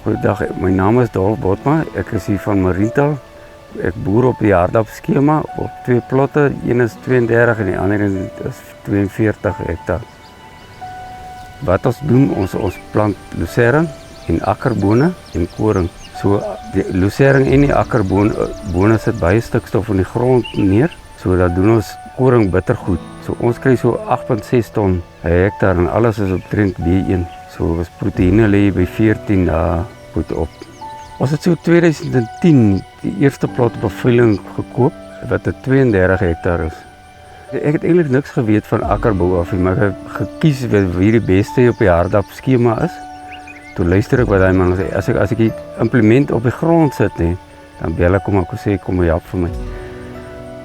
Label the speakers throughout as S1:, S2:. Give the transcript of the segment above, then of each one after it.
S1: Goeiedag, my naam is Dolf Botma, ek is hier van Mariental. Ek boer op die aardappelskema op 2 plotte, een is 32 en die ander is 42 hektar. Wat ons doen, ons plant lucerne en akkerbone en koring. So die lucerne en die akkerbone sit baie stikstof in die grond neer, so dat doen ons koring bittergoed. So ons kry so 8.6 ton per hektar en alles is omtrent B1. So ons proteïene lê by 14 dae goed op. Ons het so 2010 die eerste plot op 'n veiling gekoop wat 'n 32 hektar is. Ek het eintlik niks geweet van akkerbou af nie, maar ek het gekies wie die beste op die aardappelskema is. Toe luister ek wat hy man sê, as ek die implement op die grond sit nie, dan bel ek hom en sê kom jy help vir my.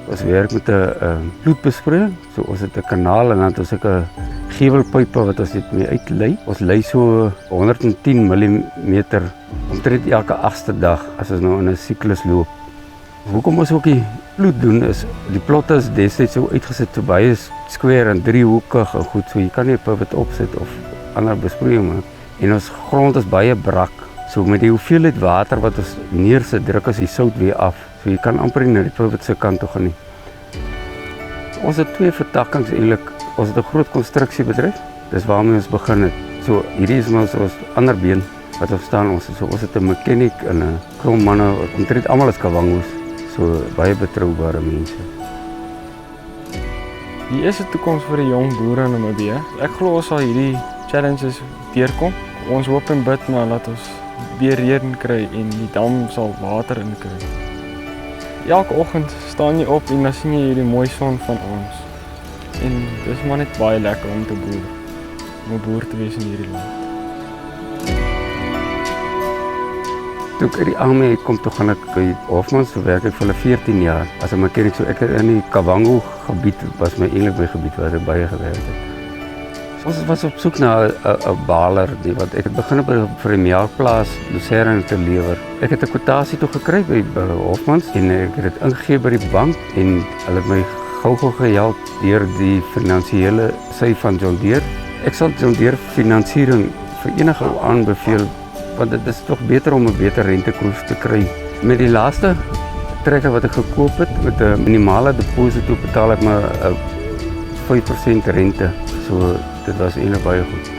S1: Ons werk met 'n vloedbesproeiing, so ons het 'n kanaal en dan het ons 'n gevelpype wat ons dit mee uitlei. Ons lei so 110 mm omtrent elke 8ste dag as ons nou in 'n siklus loop. Hoekom ons ook die vloed doen is, die plotte is destyds so uitgesit so baie square en driehoekig en goed, so jy kan nie 'n pivot opsit of ander besproeiing maak. En ons grond is baie brak, so met die hoeveelheid water wat ons neersit, druk ons die sout weer af, so jy kan amper nie na die pivot se kant toe gaan nie. Ons het 2 vertakkings eintlik. Ons het 'n groot konstruksiebedryf, dis waarmee ons begin het. So hierdie is ons ander been wat ons staan. Ons het 'n mechanic en 'n klomp manne, omtrent almal is Kawangos, so baie betroubare mense.
S2: Die is 'n toekoms vir die jong boere in Namibië. Ek glo ons sal hierdie challenges deurkom. Ons hoop en bid maar dat ons weer reën kry en die dam sal water in kry. Elke oggend staan jy op en dan sien jy hierdie mooi son van ons. En dis maar net baie lekker om te boer. Om 'n boer te wees in hierdie land.
S1: Toe ek uit die army uitkom, toe gaan ek by Hofmans, so werk ek vir hulle 14 jaar. As 'n mechanic, so ek het in die Kavango gebied, was my eintlik my gebied waar ek baie gewerk het. Ons was op soek na 'n baler, wat ek het begin op vir 'n melkplaas lucerne te lewer. Ek het 'n kwotasie toe gekry by Hofmans en ek het dit ingegee by die bank en hulle het my gou gehelp deur die finansiële sy van John Deere. Ek sal John Deere finansiering vir enige ou aanbeveel, want dit is tog beter om 'n beter rentekoers te kry. Met die laaste trekker wat ek gekoop het, met 'n minimale deposito betaal ek maar 5% rente. So dit was eintlik baie goed.